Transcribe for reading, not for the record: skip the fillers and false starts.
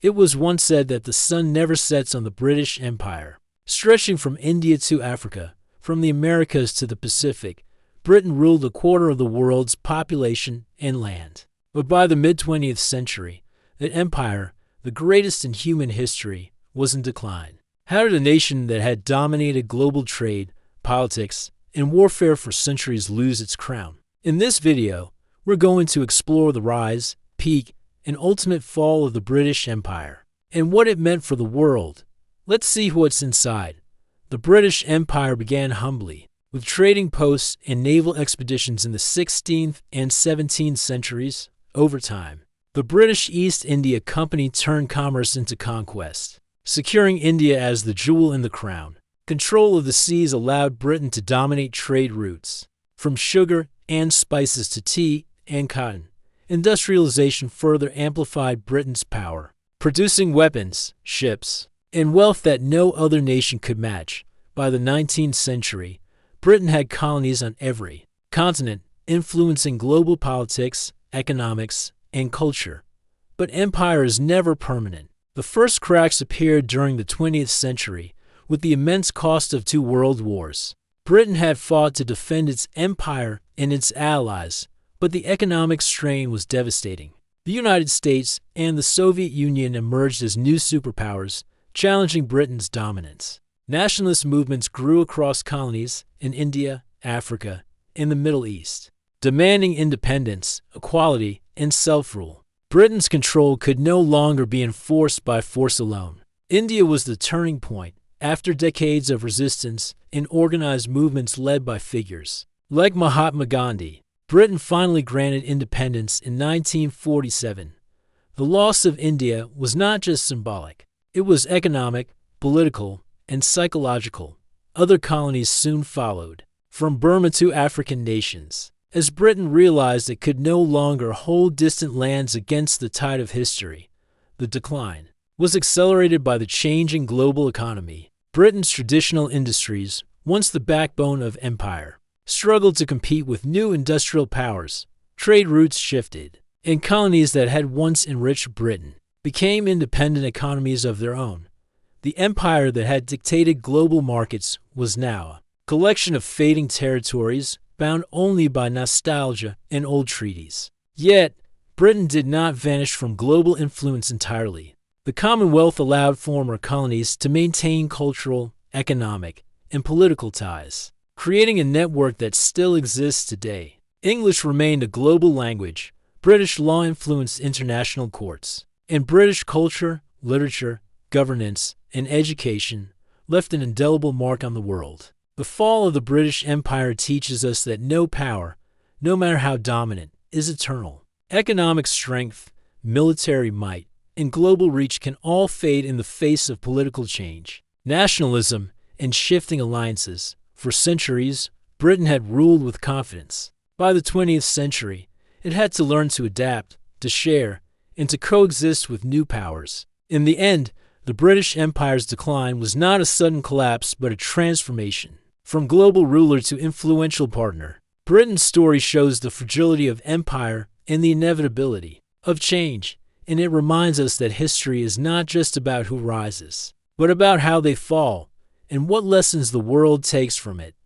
It was once said that the sun never sets on the British Empire. Stretching from India to Africa, from the Americas to the Pacific, Britain ruled a quarter of the world's population and land. But by the mid-20th century, that empire, the greatest in human history, was in decline. How did a nation that had dominated global trade, politics, and warfare for centuries lose its crown? In this video, we're going to explore the rise, peak, and ultimate fall of the British Empire, and what it meant for the world. Let's see what's inside. The British Empire began humbly, with trading posts and naval expeditions in the 16th and 17th centuries. Over time, the British East India Company turned commerce into conquest, securing India as the jewel in the crown. Control of the seas allowed Britain to dominate trade routes, from sugar and spices to tea and cotton. Industrialization further amplified Britain's power, producing weapons, ships, and wealth that no other nation could match. By the 19th century, Britain had colonies on every continent, influencing global politics, economics, and culture. But empire is never permanent. The first cracks appeared during the 20th century, with the immense cost of 2 world wars. Britain had fought to defend its empire and its allies, but the economic strain was devastating. The United States and the Soviet Union emerged as new superpowers, challenging Britain's dominance. Nationalist movements grew across colonies in India, Africa, and the Middle East, demanding independence, equality, and self-rule. Britain's control could no longer be enforced by force alone. India was the turning point, after decades of resistance and organized movements led by figures like Mahatma Gandhi. Britain finally granted independence in 1947. The loss of India was not just symbolic. It was economic, political, and psychological. Other colonies soon followed, from Burma to African nations, as Britain realized it could no longer hold distant lands against the tide of history. The decline was accelerated by the changing global economy. Britain's traditional industries, once the backbone of empire, struggled to compete with new industrial powers. Trade routes shifted, and colonies that had once enriched Britain became independent economies of their own. The empire that had dictated global markets was now a collection of fading territories bound only by nostalgia and old treaties. Yet, Britain did not vanish from global influence entirely. The Commonwealth allowed former colonies to maintain cultural, economic, and political ties, creating a network that still exists today. English remained a global language. British law influenced international courts, and British culture, literature, governance, and education left an indelible mark on the world. The fall of the British Empire teaches us that no power, no matter how dominant, is eternal. Economic strength, military might, and global reach can all fade in the face of political change, nationalism, and shifting alliances. For centuries, Britain had ruled with confidence. By the 20th century, it had to learn to adapt, to share, and to coexist with new powers. In the end, the British Empire's decline was not a sudden collapse but a transformation. From global ruler to influential partner, Britain's story shows the fragility of empire and the inevitability of change, and it reminds us that history is not just about who rises, but about how they fall and what lessons the world takes from it.